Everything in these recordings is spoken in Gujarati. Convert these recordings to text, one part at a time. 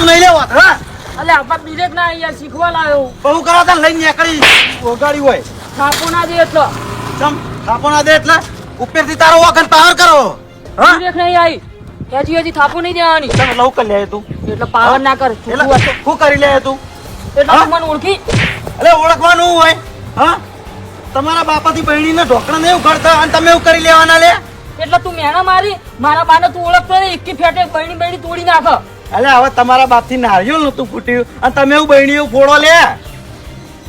આવડતું નહીં લેવા હા અલે આપા બીજે ના અહીંયા શીખવા લાવ્યો બહુ કરાતા લઈને નીકળી ઓગાડી હોય થાપો ના દે એટલે ચમ થાપો ના દે એટલે ઉપરથી તારો વખત પાવર કરો હા બીજે નહીં આવી હજી થાપો નહીં દેવાની તમે લવ કરી લે તું એટલે પાવર ના કર એટલે શું કરી લે તું એટલે તું મને ઓળખી એટલે ઓળખવાનું હોય હા તમારા બાપાથી બહેણીને ઢોકળા ને એવું કરતા અને તમે એવું કરી લેવાના લે એટલે તું મેણા મારી મારા બાને તું ઓળખતો ને એકી ફેટે બહેણી તોડી નાખ અલે હવે તમારા બાપથી નારિયેળ નતું ફૂટ્યું અને તમે એવું બહેણી એવું ફોડો લે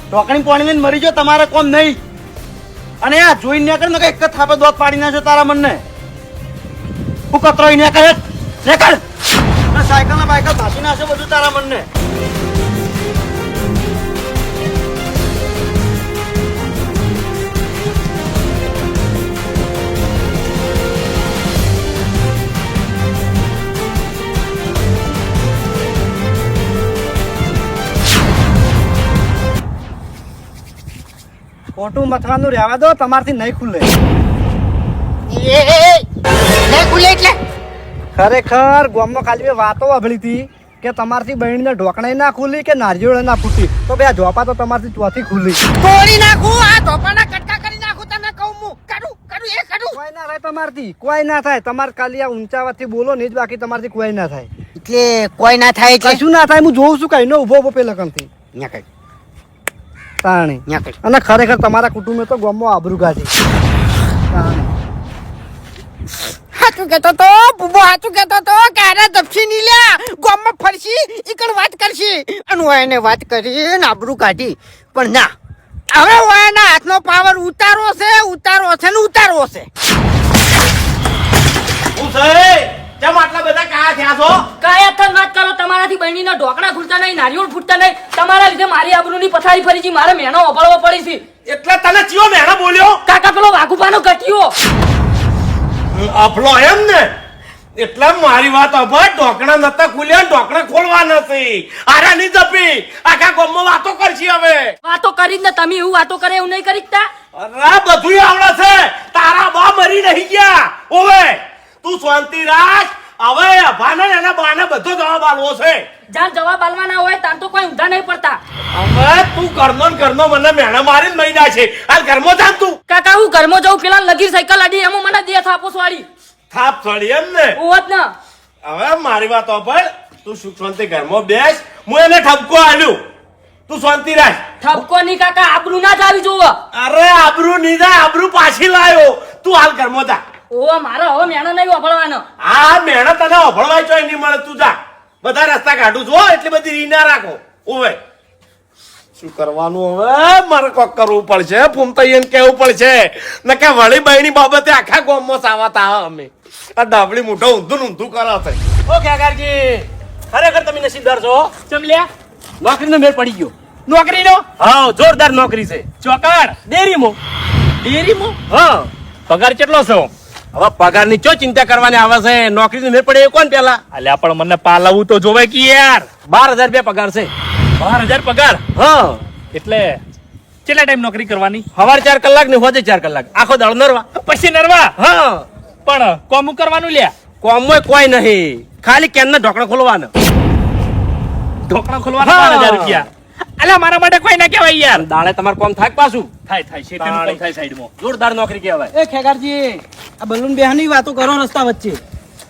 ઢોકળી પાણી લઈને મરી જો તમારે કોમ નહીં અને આ જોઈને નીકળ ને એક જ થાપે દોત પાડી નાખજો તારા મનને હું કતરોઈ નીકળ નીકળ સાયકલ ના બાયકલ ભાસી નાખશે બધું તારા મનને ખોટું મથવાનું રહેવા દો તમારથી નહીં ખુલે નહીં ખુલે એટલે ખરેખર ગામમાં ખાલી વાતો સાંભળી હતી કે તમારથી બહેણીને ઢોકણા ના ખુલી કે નારિયેળ ના ફૂટી તો બે જોપા તો તમારથી ચોથી ખુલી તોડી નાખું આ ધોપાના કટકા કરી નાખું તને કહું હું કાઢું એ કાઢું કોઈ ના થાય તમારથી કોઈ ના થાય તમારે ખાલી આ ઊંચા વાતથી બોલો નહીં જ બાકી તમારથી કોઈ ના થાય એટલે કોઈ ના થાય એટલે કશું ના થાય હું જોઉં છું કઈ નો ઉભો પેલા કંથી ન્યા કઈ તાણી ન્યા કઈ અને ખરેખર તમારા કુટુંબે તો ગામમાં આબરૂ ગાજી હાચું કેતો તો બુબો હાચું કેતો તો કે આરે દફી ની લ્યા ગામમાં ફરશી ઈકણ વાત કરશી અને હું એને વાત કરી ને આબરૂ કાઢી પણ ના હવે હું એના હાથનો પાવર ઉતારો છે ને ઉતારો છે હું છે કેમ આટલા બધા કાયા થયા છો કાયા થન વાત કરો તમારાથી બહેણીના ઢોકણા ખુલતા નહીં નારિયેળ ફૂટતા નહીં તમારા લીધે મારી આબરૂની પથારી ફરી છે મારે મેણો ઓપાળવો પડી છે એટલે તને ચિયો મેણા બોલ્યો કાકા પેલો વાઘુબાનો ગટિયો અફલો એમ ને એટલે મારી વાત અભર ઢોકણા નતા ખુલ્યા ઢોકણા ખોલવા નથી આરા ની જપી આખા ગામમાં વાતો કરશી હવે વાતો કરી ને તમે એવું વાતો કરે એવું નહીં કરીતા અરે બધું આવડે છે તારા બા મરી નહીં ગયા ઓવે તું શાંતિ રાખ હવે અભાને એના બાને બધો જવાબ આલવો છે જાન જવાબ આલવાના હોય તાન તો કોઈ ઊંધા નહીં પડતા હવે તું ઘરનો મને મેણા મારીને મહિના છે આ ઘરમાં જાન તું કાકા હું ઘરમાં જાઉં પેલા લગીર સાયકલ આડી એમાં મને દે થાપો વાળી થાપ છોડી એમ ને ઓત ના હવે મારી વાત સાંભળ તું સુખ શાંતિ ઘરમાં બેસ હું એને ઠપકો આલ્યું તું શાંતિ રાખ ઠપકો ની કાકા આબરૂ ના જ આવી જોવો અરે આબરૂ ની જાય આબરૂ પાછી લાયો તું હાલ ઘરમાં જા ઓ મારો હવે મેણો નહીં ઓભળવાનો આ મહેનત તને ઓભળવાય ચોય નહીં મળે તું જા બધા રસ્તા કાઢું છો એટલી બધી રી ના રાખો ઓવે શું કરવાનું હવે મારે કોક કરવું પડશે ફૂમતાઈને કેવું પડશે નકે વળી બહેની બાબતે આખા ગામમાં સાવાતા અમે આ ડાબલી મોઢો ઊંધું કરો છે ઓ ખેગારજી ખરેખર તમે નસીબદાર છો ચમલ્યા નોકરીનો મેળ પડી ગયો નોકરીનો હા જોરદાર નોકરી છે ચોકડ ડેરીમાં હા પગાર કેટલો છે હવે પગારની ચો ચિંતા કરવાની આવે છે નોકરીનો મેળ પડે એ કોણ પેલા અલ્યા પણ મને પાલાવું તો જોવે કે યાર 12,000 રૂપિયા પગાર છે 12,000 પગાર હા એટલે કેટલા ટાઈમ નોકરી કરવાની સવાર 4 કલાક ને હોજે 4 કલાક આખો દાડો નરવા પછી નરવા હા પણ કોમ કરવાનું લ્યા કોમમાં કોઈ નહીં ખાલી કેનના ઢોકણા ખોલવાના ઢોકણા ખોલવાના 12,000 રૂપિયા અલ્યા મારા માટે કોઈ ના કહેવાય યાર દાડે તમારે કોમ થાક પાછું થાય શેતીનું કામ થાય સાઈડમાં જોરદાર નોકરી કહેવાય એ ખેગારજી આ બલૂન બેહાની વાતો કરો રસ્તા વચ્ચે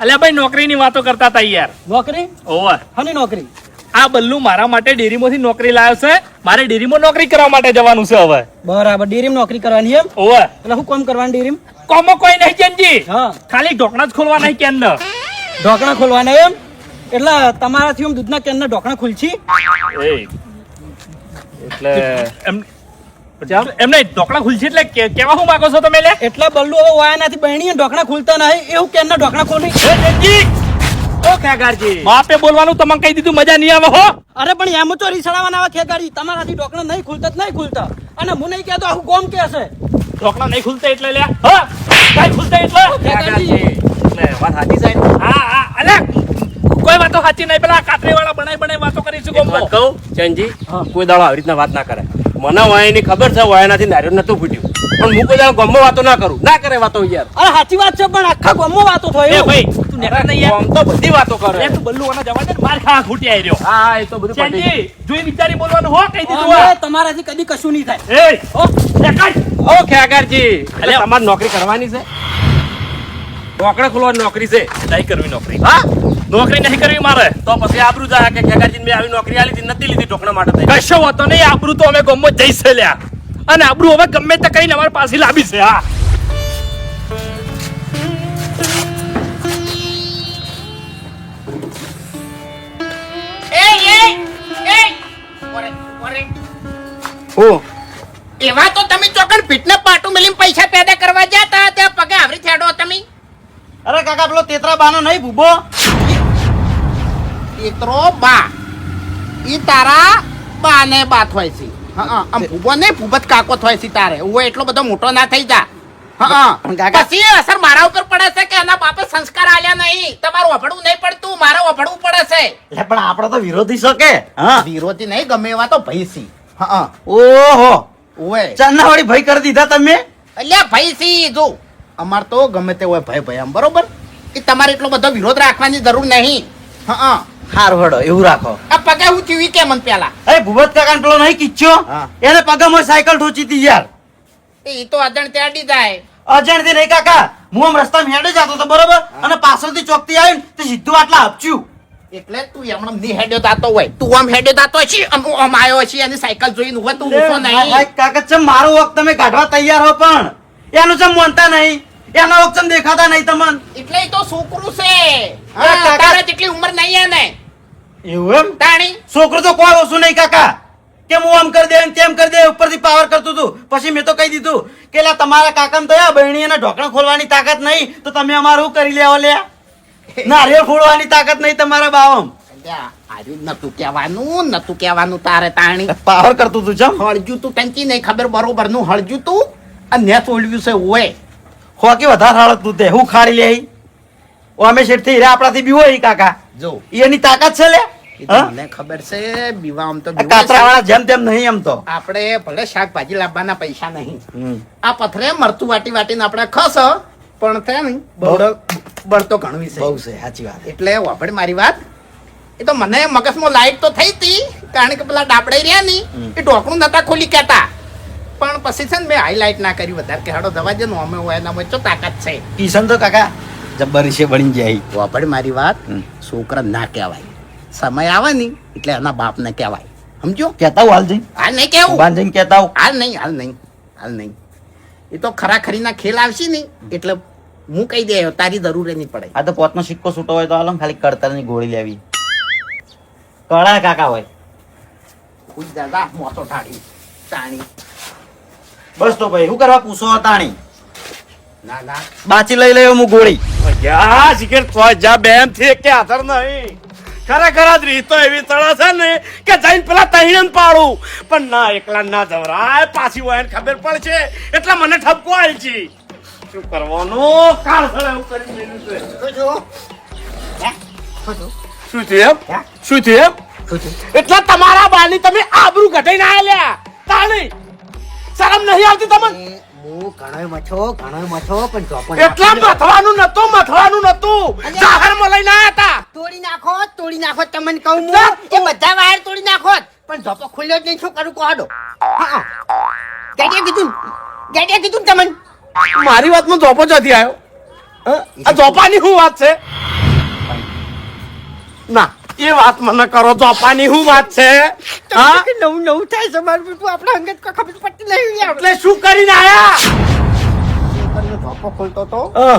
અલ્યા ભાઈ નોકરીની વાતો કરતા હતા યાર નોકરી ઓવર હની નોકરી આ બલ્લુ મારા માટે ડેરીમાંથી નોકરી લાવ્યો છે મારે ડેરીમાં નોકરી કરવા માટે જવાનું છે હવે બરાબર ડેરીમાં નોકરી કરવાની એમ ઓવર એટલે હું કોમ કરવાની ડેરીમાં કોમો કોઈ નહીં ચેનજી હા ખાલી ઢોકણા જ ખોલવા નહીં કેન ઢોકણા ખોલવાના એમ એટલે તમારાથી દૂધના કેનના ઢોકણા ખુલછી એટલે એમને ઢોકણા ખુલશે એટલે કેવા હું માંગો છો તમે લે એટલે બલ્લુ હવે વાયાનાથી બહેણી ઢોકણા ખુલતા નહીં એવું કેનના ઢોકણા ખોલી ઓ ખેગારજી બાપે બોલવાનું તમને કહી દીધું મજા નહીં આવે હો અરે પણ એમ તો રીસડાવાના આવે ખેગારી તમારાથી ઢોકણા નહીં ખુલતા જ નહીં ખુલતા અને હું નહીં કહેતો આખું કોમ કે છે ઢોકણા નહીં ખુલતા એટલે લે હા કઈ ખુલતા એટલે એટલે વાત સાચી છે હા અલ્યા કોઈ વાતો સાચી નહીં પેલા કાતરી વાળા બનાવી વાતો કરીશું વાત કહું ચેનજી કોઈ દાડો આવી રીતના વાત ના કરે મને વાયની ખબર છે વાયનાથી નારિયેળ નતું ફૂટ્યું પણ હું કોઈ દાડો ગમો વાતો ના કરું ના કરે વાતો યાર અરે સાચી વાત છે પણ આખા ગામમાં વાતો એ થાય ભાઈ તું નેકર નહીં યાર આમ તો બધી વાતો કરે તું બલ્લુ આના જવા દે ને, માર ખાવા ફૂટી આવી રહ્યો. હા એ તો બધું પતી ગયું. ચેનજી, જોઈ વિચારી બોલવાનું હો, કહી દીધું અમે આ. તમારાથી કદી કશું નહીં થાય. એ ઓ નેકર. ઓ ખેગારજી અલે, તમારે નોકરી કરવાની છે રોકડા ખોલવાની નોકરી છે નહીં કરવી નોકરી. હા નોકરી નહીં કરવી મારે. તો પછી આબરૂ જાય કે ખેગારજી મેં આવી નોકરી આલી હતી નથી લીધી ઢોકણા માટે થઈ. કશો વાતો નહીં, આબરૂ તો અમે ગામમાં જઈશે લ્યા, અને આબરૂ હવે ગમે તે કરીને અમારી પાસે લાવી છે. હા એવા તો તમે ચોકન ફિટને પાટું મેલીને પૈસા પેદા કરવા જતા ત્યાં પગે આવરી છેડો તમે અરે કાકા પેલો તેતરા બાનો નહીં ભૂબો. એતરો બા ઈ તારા બાને બાત હોય છે હા આમ ભૂબો ને ભૂબત કાકો થાય છે તારે હું એટલો બધો મોટો ના થઈ જા હા પણ કાકા- પછી અસર મારા ઉપર પડે છે કે એના બાપે સંસ્કાર આલ્યા નહીં તમારું વફડવું નહીં પડતું મારે વફડવું પડે છે એટલે પણ આપણો તો વિરોધી શકે. હા વિરોધી નહીં ગમે એવા તો ભાઈ સી હા ઓહો ઓય ચાંદના વાળી ભાઈ કરી દીધા તમે. અલ્યા ભાઈ સી જો અમાર તો ગમે તે હોય ભાઈ ભાઈ આમ બરોબર એ તમારે એટલો બધો વિરોધ રાખવાની જરૂર નહીં હા હારું હડો એવું રાખો. આ પગે હું ચીવી કે મન પેલા અરે ભૂપત કાકા પેલો નહીં કિચ્યો હા. એને પગામાં સાયકલ ઠોચી હતી યાર. એ તો અજણ ત્યાડી જાય અજાણથી નહીં કાકા, હું આમ રસ્તામાં હેડે જતો હતો બરોબર, અને પાછળથી ચોકથી આવીને તે સીધું આટલા આપચ્યું. એટલે તું એમણે ની હેડ્યો દાતો હોય તું આમ હેડ્યો દાતો છે આમ આવ્યો છે એની સાયકલ જોઈને હોય તું ઊંચો નહીં હાય કાકા ચમ મારો વખત તમે કાઢવા તૈયાર હો પણ એનું ચમ માનતા નહીં, એના વખત ચમ દેખાતા નહીં તમને. એટલે એ તો છોકરું છે અરે હા, કાકા- તારા જેટલી ઉંમર નહીં એને એવું એમ? તાણી છોકરો તો કોઈ ઓછું નહીં કાકા, કે હું આમ કરી દે તેમ કરી દે ઉપરથી પાવર કરતું હતું. પછી મેં તો કહી દીધું કે લા તમારા કાકાને તો બહેણી અને ઢોકણા ખોલવાની તાકાત નહીં તો તમે અમારું કરી લેવો લે, નારિયેળ ફોડવાની તાકાત નહીં તમારા બાવમ. અલ્યા, આર્યું નતું કહેવાનું તારે તાણી પાવર કરતું હતું ચમ હળજ્યું તું ટંકી નહીં ખબર બરોબર નું હળજ્યું તું અને ને તોડ્યું છે ઓય હોકી વધારે હાલતું તે હું ખાડી લે ઓ અમે શેઠ થી આપણાથી બી હોય કાકા, જો એની તાકાત છે લે. એ તો હા? મને ખબર છે બીવા આમ તો આ બીવે કાતરા છે. વાળા જેમ તેમ નહીં એમ તો. આપણે ભલે શાકભાજી લાવવાના પૈસા નહીં આ પથરે મરતું વાટી વાટીને આપણે ખસ પણ છે ને બળતો ઘણવી છે બહુ છે સાચી વાત. એટલે વાપડ મારી વાત એ તો મને મગજમાં લાઈટ તો થઈ હતી કારણ કે પેલા ડાબડાઈ રહ્યા ની એ ઢોકણું નતા ખોલી કેતા પણ પછી છે ને મેં હાઈલાઇટ ના કરી વધારે કે હાડો દવા જે નો અમે હોય એના વચ્ચે તાકાત છે કિશન તો કાકા જબ્બર છે બની જાય. વાપડ મારી વાત છોકરા ના કહેવાય સમય આવે ને એટલે એના બાપ ને કહેવાય સમજો કેતા હું હાલ જઈ હાલ નહીં કેવું બાન જઈને કેતા હું. હાલ નહીં એ તો ખરાખરીના ખેલ આવશે ને એટલે હું કહી દે તારી જરૂર નહીં પડે આ તો પોતનો સિક્કો છૂટો હોય તો હાલો ને ખાલી કડતરની ગોળી લેવી. કડા કાકા હોય ખુશ દાદા મોટો ઠાડી તાણી બસ તો ભાઈ શું કરવા પૂછો તાણી ના ના બાચી લઈ લેવો હું ગોળી. યા શિખર તો જા બેમ થી કે આધર નહીં ખરેખર આ રીત તો એવી તળા છે ને કે જઈને પેલા તહીને પાડું પણ ના એકલા ના જવરાય પાછી હોય ને ખબર પડશે એટલે મને ઠપકો આવી છે શું કરવાનું કાળ સળે એવું કરી મેલ્યું છે શું થયું એમ શું થયું એમ એટલે તમારા બાની તમે આબરૂ ઘટાઈને આલ્યા તાણી શરમ નહીં આવતી તમને હું ઘણો મથો પણ ચોપન એટલા મથવાનું નતું જાહેરમાં લઈને આયા હતા તોડી નાખો તમને કહું હું એ બધા વાયર તોડી નાખો પણ ધોપો ખુલ્યો જ નહીં શું કરું કોડો હા ગેડિયા કીધું ને તમને મારી વાતમાં ધોપો જતી આવ્યો આ ધોપાની શું વાત છે ના એ વાત મને કરો ધોપાની શું વાત છે હા નવું થાય છે મારું બેટું આપણે અંગત કોઈ ખબર પડતી નહીં એટલે શું કરીને આયા ધોપો ખોલતો તો હા,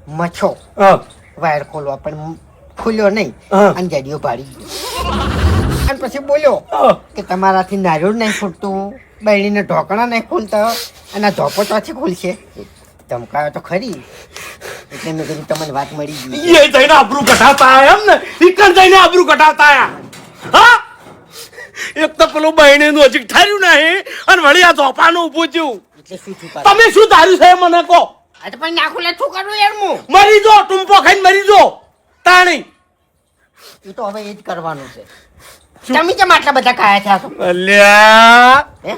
મછો હા, વાયર ખોલવા પણ ખુલ્યો નહીં હા. અને ગાડીઓ ભાડી અને પછી બોલ્યો હા. કે તમારાથી નારિયેળ નહીં ફૂટતું બહેણીને ઢોકણા નહીં ખોલતા અને આ ધોપો ચોથી ખુલશે ધમકાયો તો ખરી એટલે મેં કીધું તમને વાત મળી ગઈ એ જઈને આબરૂ કઢાવતા આયા એમ ને ઈકણ જઈને આબરૂ કઢાવતા આયા હા એક તો પેલું બહેણીનું હજી ઠર્યું નહીં અને વળી આ ધોપાનું ઊભું થયું એટલે શું છુપા તમે શું ધાર્યું છે એ મને કહો આ તો પણ નાખું લે શું કરું યાર હું મરી જો ટૂંપો ખાઈને મરી જો તાણી એ તો હવે એ જ કરવાનું છે તમે કેમ આટલા બધા ખાયા છે આ તો? અલ્યા હે?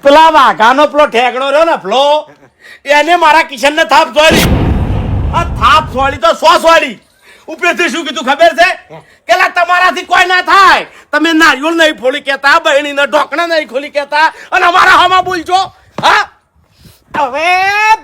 પેલા વાઘાનો પેલો ઠેકણો રહ્યો ને પેલો એને મારા કિશન ને થાપ છોડી. આ થાપ છોડી તો 100 છોડી. ઉપરથી શું કીધું ખબર છે કે લા તમારાથી કોઈ ના થાય. તમે નારિયેળ નહીં ફોડી કેતા, બહેણીના ઢોકણા નહીં ખોલી કેતા અને અમારા હામાં બોલજો. હા હવે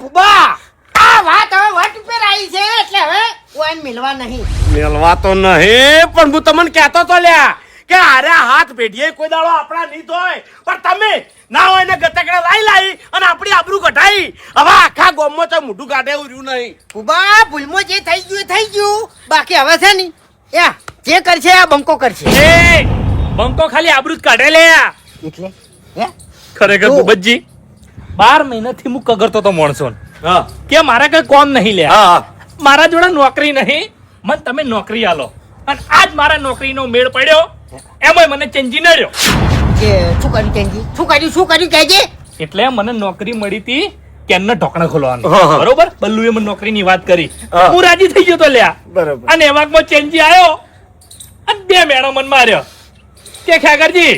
ભૂબા આ વાત હવે વટ ઉપર આવી છે એટલે હવે કોઈ મિલવા નહીં. મેલવા તો નહીં, પણ હું તમને કહેતો તો લ્યા કે અરે હાથ પેઢીએ કોઈ દાડો આપણા નહીં હોય, પણ તમે ના હોય ને ગતકડા લાઈ અને આપણી આબરૂ કઢાઈ. હવે આખા ગામમાં તો મોઢું કાઢે એવું રહ્યું નહીં. ભૂબા ભૂલમાં જે થઈ ગયું એ થઈ ગયું, બાકી હવે છે ને યા જે કરશે આ બંકો કરશે. એ બંકો ખાલી આબરૂ જ કાઢે લે. એટલે હે ખરેખર તું- ભૂપતજી 12 મહિનાથી હું કગરતો તો માણસો હા કે મારા કઈ કોમ નહીં લે. હા મારા જોડે નોકરી નહીં, મને તમે નોકરી આલો. અને આજ મારા નોકરીનો મેળ પડ્યો, એમાંય મને ચેન્જી નડ્યો. કે શું કર્યું તેનજી? શું કર્યું કહેજે. એટલે મને નોકરી મળી હતી કેનના ઢોકણા ખોલવાનું. હા, હા. બરોબર, બલ્લુએ મને નોકરીની વાત કરી. હા. હું રાજી થઈ ગયો તો લ્યા. બરાબર. અને એવામાં ચેન્જી આવ્યો અને 2 મેણો મને માર્યો કે ખ્યાગરજી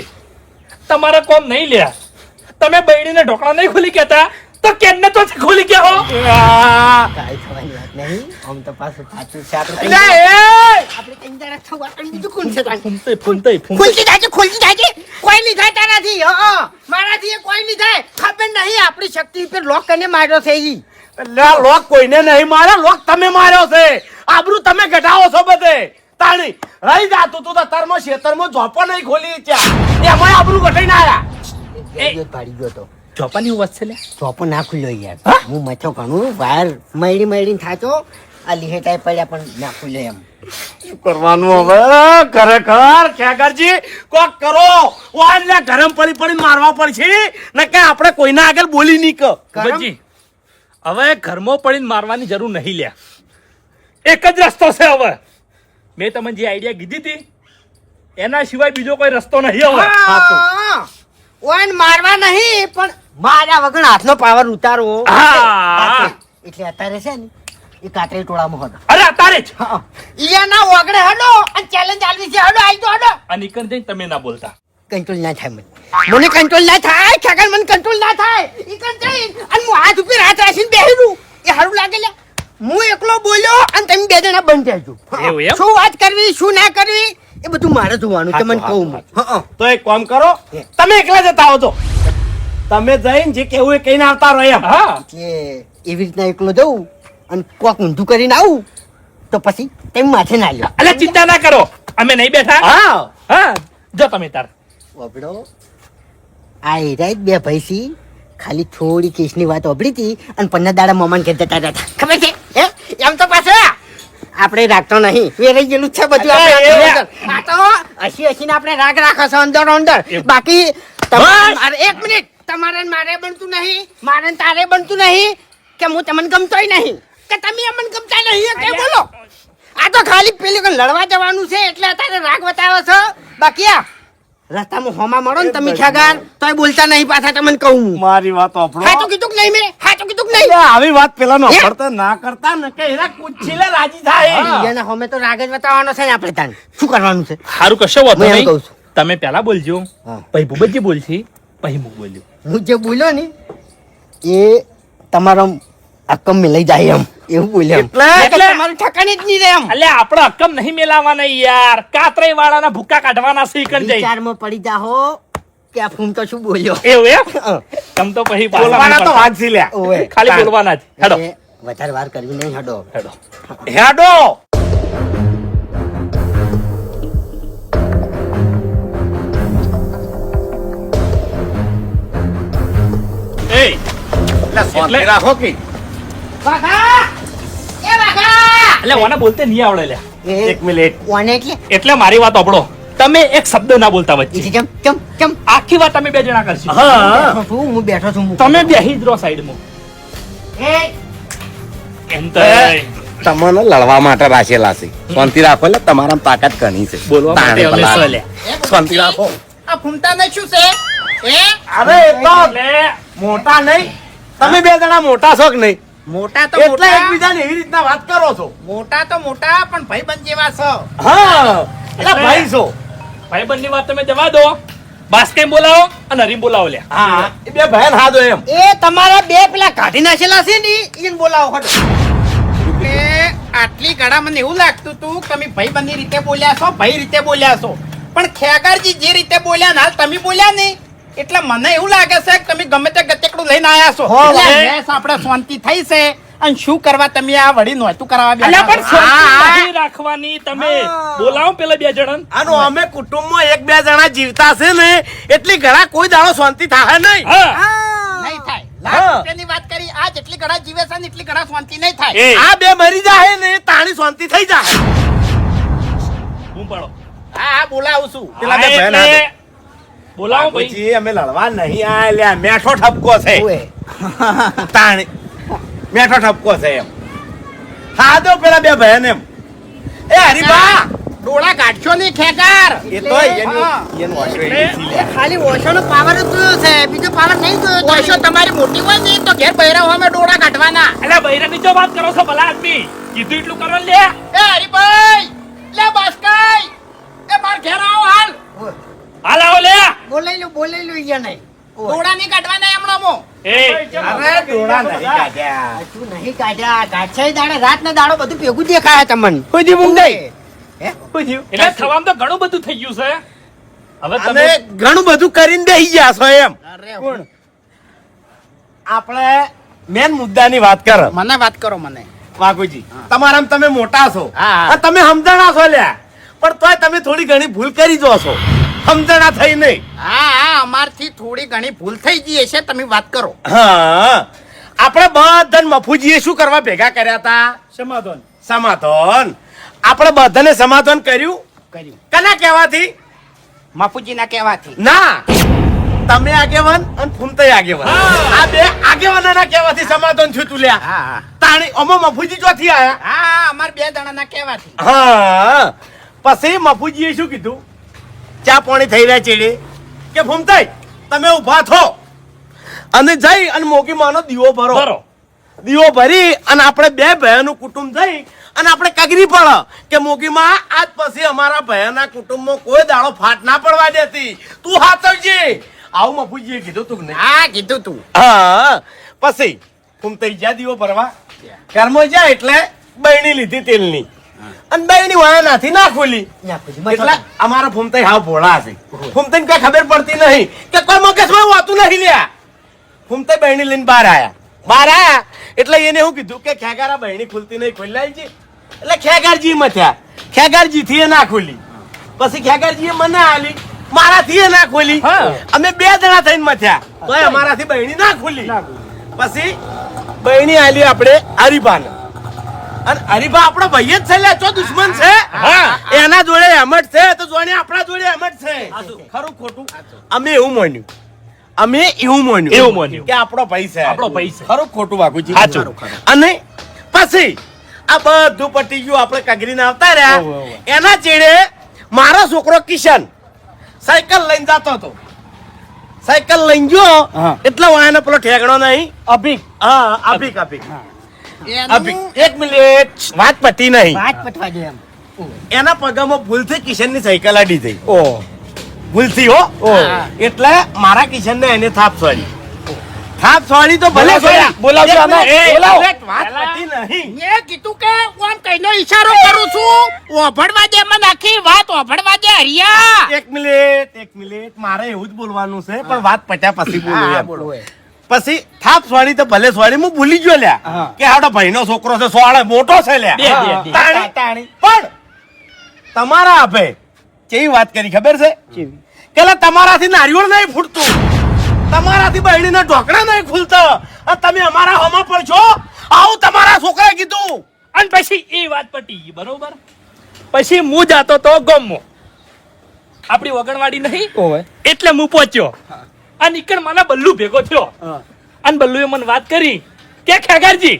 તમારા કોમ નહીં લ્યા, તમે બૈડીને ઢોકણા નહીં ખોલી કેતા તો કેનને તો ખોલી કે હો. કાંઈ થવાની વાત નહીં. આમ તો પાછું સાચું છે. એટલે એ આપણે કઈ દાડા થવા અને બીજું કોણ છે તાન? ફૂમતાઈ. ખુલતી જાજે. કોઈ નહીં થાય તારાથી. હં. મારાથી એ કોઈ નહીં થાય. ખબર નહીં આપણી શક્તિ ઉપર લોક કરીને માર્યો છે ઈ. એટલે આ લોક કોઈને નહીં માર્યો, લોક તમે માર્યો છે. આબરૂ તમે ઘટાવો છો બધે. તાણી રહી જાતું તું તો તરમાં ખેતરમાં ઝોપો નહીં ખોલી ત્યાં એમાં આબરૂ ઘટાઈને આયા. ગયો ભાડી ગયો તો. ચોપાની વાત છે લે. ચોપો ના ખુલ્યો યાર. હું મથો ઘણું વાર મળી થાચો આ લીહેટાઈ પડ્યા પણ ના ખુલ્યો એમ. શું કરવાનું હવે? ખરેખર ખેગરજી કોક કરો. ઓલે ગરમ પડી મારવા પડશે ને કે આપણે કોઈના આગળ બોલી નહીં ક. ભૂપતજી, હવે ઘરમાં પડીને મારવાની જરૂર નહીં લ્યા. એક જ રસ્તો છે હવે. મેં તમને જે આઈડિયા કીધી હતી એના સિવાય બીજો કોઈ રસ્તો નહીં હવે. હા. ઓન મારવા નહીં પણ માર્યા વગર હાથનો પાવર ઉતારવો. હા. એટલે અત્યારે છે ને એ કાતરી ટોળામાં હતો. અરે અત્યારે જ. હા. ઈયાના ઓગળે હડો અને ચેલેન્જ આલવી છે. હડો આઈ તો હડો. અને ઈકન જઈને તમે ના બોલતા. કંટ્રોલ ના થાય મને કંટ્રોલ ના થાય. ખેગર મને કંટ્રોલ ના થાય. ઈ કંટ્રોલ અને હું હાથ ઉપર હાથ રાખીને બેહી એ હારું લાગે લે. હું એકલો બોલ્યો અને તમે બે જણા બંધ રહેજો. એવું એમ? શું વાત કરવી શું ના કરવી એ બધું મારે જોવાનું તમને કહું હું. હા તો એક કામ કરો, તમે એકલા જતા આવો તો તમે જઈને જે કેવું એ કહીને આવતા રહો એમ. હા. કે એવી રીતના એકલો જઉં અને કોક ઊંધું કરીને આવું તો પછી તેમ માથે ના લ્યો. અલે ચિંતા ના કરો, અમે નહીં બેઠા. હા હા, જો તમે તાર. બાપડો આ એરાય જ બે ભાઈસી ખાલી થોડી કેસની વાત ઓબળી હતી અને પન્ના દાડા મોમાન કે જતા હતા. ખબર છે હે? એમ તો પાછો આપણે રાખતો નહીં. વેરાઈ ગયેલું જ છે બધું આપણે. આ તો હસીને આપણે રાગ રાખો છો અંદર બાકી તમારે 1 મિનિટ તમારે ને મારે બનતું નહીં, મારે ને તારે બનતું નહીં કે હું તમને ગમતોય નહીં કે તમે અમને ગમતા નહીં કે બોલો. આ તો ખાલી પેલી કોઈ લડવા જવાનું છે એટલે અત્યારે રાગ બતાવો છો. બાકી આ રસ્તામાં હોમા મળો ને તમે ખ્યાગાર તોય બોલતા નહીં પાછા તમને કહું. મારી વાત હા તો આપણો કીધું કે નહીં મેં હા તો કીધું કે નહીં. આવી વાત પેલા નો પડતા ના કરતા ને કે એના કુછીલે રાજી થાય. એના હોમે તો રાગ જ બતાવવાનો છે ને આપણે તાન શું કરવાનું છે. સારું કશો વાંધો હું એમ નહીં. કહું છું. તમે પહેલા બોલજો, હા. પછી ભૂપતજી બોલશી, પછી હું બોલ્યો. હું જે બોલ્યો ને એ તમારો અક્કમ લઈ જાય એમ એવું બોલ્યો. એટલે તમારું ઠકાણે જ નહીં રહે એમ. અલે આપણે હકમ નહીં મેલાવાના યાર. કાતરાઈ વાળાના ભૂકા કાઢવાના છે ઈકન જઈ. વિચારમાં પડી જાહો કે આ ફૂમ તો શું બોલ્યો. એવું એમ? તમ તો પછી પાછા બોલવાના તો નહીં વાત છે લ્યા. ઓવે. ખાલી બોલવાના જ. હેડો એ વધારે વાર કરવી નહીં. હડો હેડો. હેડો એ એટલે શાંતિ એટલે- રાખો કે વાઘા એ વાઘા એટલે ઓને બોલતે નહીં આવડે લ્યા. એ એક મિનિટ. કોને એટલે એટલે મારી વાત સાંભળો, તમે એક શબ્દ ના બોલતા વચ્ચે. ઈ ચમ આખી વાત તમે 2 જણા કરશો. હા હું બેઠો છું. તમે બેહી જ રહો સાઈડમાં. એ એમ તો તમને લડવા માટે રાખેલા છે. શાંતિ રાખો એટલે તમારામાં તાકાત ઘણી છે. બોલવા માટે તાણે અમે ભલા. સલે. શાંતિ રાખો. આ ફૂમતા ને શું છે અરે એ તો એટલે મોટા નહીં, તમે 2 જણા મોટા છો કે નહીં મોટા તો એટલે મોટા એકબીજાને એવી રીતના વાત કરો છો. મોટા તો મોટા પણ ભાઈબંધ જેવા છો. હા એટલે એટલે- ભાઈ છો. ભાઈબંધની વાત તમે જવા દો. બાસ્કેમ બોલાવો અને હરીમ બોલાવો લ્યા. હા એ બે બહેન હા દો એમ એ તમારા બે પેલા કાઢી નાખેલા છે ને એને બોલાવો હટો. એટલે આટલી ઘડા મને એવું લાગતું તું કે તમે ભાઈબંધની રીતે બોલ્યા છો, ભાઈ રીતે બોલ્યા છો, પણ ખેગારજી જે રીતે બોલ્યા ને હાલ તમે બોલ્યા ને એટલે મને એવું લાગે છે કે તમે ગમે તે ગતેકડું લઈને આયા છો. એટલે ભેંસ આપણે શાંતિ થઈ છે અને શું કરવા તમે આ વળી નહોતું કરવા અલ્યા પણ બેઠા છો? શાંતિ નથી રાખવાની તમે. બોલાવો પેલા બે જણ. આનો અમે કુટુંબમાં એક બે જણા જીવતા છે ને એટલી ઘણા કોઈ દાડો શાંતિ થાય નહીં. હા નહીં થાય. લાખ રૂપિયાની વાત કરી, આ જેટલી ઘડા જીવે છે ને એટલી ઘડા શાંતિ નહીં થાય. એ આ બે મરી જાય ને તાણી શાંતિ થઈ જાય. હું પડો. હા હા બોલાવું છું. પેલા બે હા, બહેન એટલે હાથે. બોલાવો ભાઈ. બાપુજી, અમે લડવા નહીં આયા મેઠો ઠપકો છે તાણી મેઠો ઠપકો છે એમ. હા તો પેલા બે બહેન એમ. એ હરીબા ડોળા કાઢશો નહીં ખેગાર. એ તો એનું વાંચો એની છે લ્યા. ખાલી ઓશોનો પાવર જ જોયો છે, બીજો પાવર નહીં જોયો. ઓશો તમારી મોટી હોય ને તો ઘેર બૈરા હોય અમે ડોળા કાઢવાના. અલ્યા બૈરાની જો વાત કરો છો ભલા આદમી. કીધું એટલું કરો ને લે. એ હરીભાઈ, લે બાસ્કાઈ, એ માર ઘેર આવો હાલ. હાલ આવો લે. બોલાઈ લો ઈયા નહીં. ડોળા નહીં કાઢવાના હમણાં મો. એ અરે ડોળા નહીં કાઢ્યા. શું નહીં કાઢ્યા? કાઢશે દાડે રાત ને દાડો બધું ભેગું દેખાય તમને. કોઈ દી મુંગઈ. એટલે થવામાં તો ઘણું બધું થઈ ગયું છે. હવે અને તમે ઘણું બધું કરીને બેસી ગયા છો એમ. અરે આપણે મેન મુદ્દાની વાત કરો મને વાત કરો મને. વાઘુજી. તમારામાં તમે મોટા છો હા. અને તમે સમજણા છો લ્યા, પણ તોય તમે થોડી ઘણી ભૂલ કરી દો છો. સમજણા થઈ નહીં. હા અમારથી થોડી ઘણી ભૂલ થઈ ગઈ છે, તમે વાત કરો. હા આપણે બધાને મફુજીએ શું કરવા ભેગા કર્યા હતા? સમાધાન. સમાધાન. આપણે બધાને સમાધાન કર્યું. કના કહેવાથી? માપુજીના કહેવાથી. ના, તમે આગેવાન અને ફૂમતાઈ આગેવાન. આ બે આગેવાનોના કહેવાથી સમાધાન થયું તું લ્યા. હા તાણી ઓમો મફુજી ચોથી આયા. હા અમાર બે જણાના કહેવાથી. હા પછી મફુજીએ શું કીધું? ચા પાણી થઈ રહ્યા ચેડે કે ફૂમતાઈ તમે ઊભા થો અને જઈ અને મોગી માનો દીવો ભરો. બરો. દીવો ભરી અને આપણે બે બહેનનું કુટુંબ જઈ અને આપણે કગરી પડે કે મોગીમાં આજ પછી અમારા બહેનના કુટુંબમાં કોઈ દાડો ફાટ ના પડવા દેતી. તું હાચવજે. આવું મફુજીએ કીધું તું ને? હા કીધું તું. હા પછી ફૂમતાઈ જ્યાં દીવો ભરવા ઘરમાં જાય એટલે બહેણી લીધી તેલની અને બહેણી વાયા નાથી ના ખોલી. એટલે અમારા ફૂમતાઈ હાવ ભોળા છે. ફૂમતાઈને કઈ ખબર પડતી નહીં કે કોઈ મગજમાં હોતું નહીં લ્યા. ફૂમતાઈ બહેણી લઈને બહાર આયા એટલે એને શું કીધું કે ખેગારા બહેણી ખુલતી નહીં, ખોલાય છે. એટલે ખેગારજી મથ્યા. ખેગારજી થી ના ખોલી. પછી ખેગારજીએ મને આલી, મારાથી ના ખોલી. અમે બે જણા થઈને મથ્યા તોય અમારાથી બહેણી ના ખોલી. પછી બહેણી આલી આપણે હરીભાને. અને હરીભા આપણો ભાઈ જ છે લ્યા, ચો દુશ્મન છે? એના જોડે હેમટ છે તો જોડે આપણા જોડે હેમટ છે. ખરું ખોટું? અમે એવું માન્યું કે આપણો ભાઈ છે. આપણો ભાઈ છે. ખરું ખોટું વાઘુજી? સાચું. અને પછી આ બધું પટી ગયું, આપણે કગરીને આવતા રહ્યા. એના ચેડે મારો છોકરો કિશન સાયકલ લઈને જતો હતો. સાયકલ લઈને ગયો એટલે વાયનો પેલો ઠેકડો નહીં અભિક. હા અભિક. એક મિનિટ, વાત પતી નહીં. વાત પટવા દે એમ. એના પગામાં ભૂલથી કિશનની સાયકલ અડી થઈ. ભૂલથી હો. એટલે મારા કિશનને એને થાપ છોડી તો ભલે છોડ્યા. બોલાવજો આને. બોલાવો. વાત પતી નહીં. મેં કીધું કે હું આમ કઈનો ઈશારો કરું છું. ઓભળવા દે મને આખી વાત ઓભળવા દે હરિયા. એક મિનિટ મારે એવું જ બોલવાનું છે પણ વાત પત્યા પછી બોલું હા, એમ. બોલો એ. પછી થાપ છોડી તો ભલે છોડી, હું ભૂલી ગયો લ્યા કે હાડો ભાઈનો છોકરો છે, સોળે મોટો છે લ્યા. બે. તાણી. પણ તમારા આપે કેવી વાત કરી ખબર છે કે લા તમારાથી નારિયેળ નહીં ફૂટતું, તમારાથી બહેણીના ઢોકળા નહીં ખુલતા અને તમે અમારા હોમાં પડશો. આવું તમારા છોકરાએ કીધું. અને પછી એ વાત પટી ગઈ બરોબર. પછી હું જાતો તો ગામમાં આપણી વગણવાડી નહીં એટલે હું પહોંચ્યો અને ઈકણ મને બલ્લુ ભેગો થયો અને બલ્લુએ મને વાત કરી કે ખેગારજી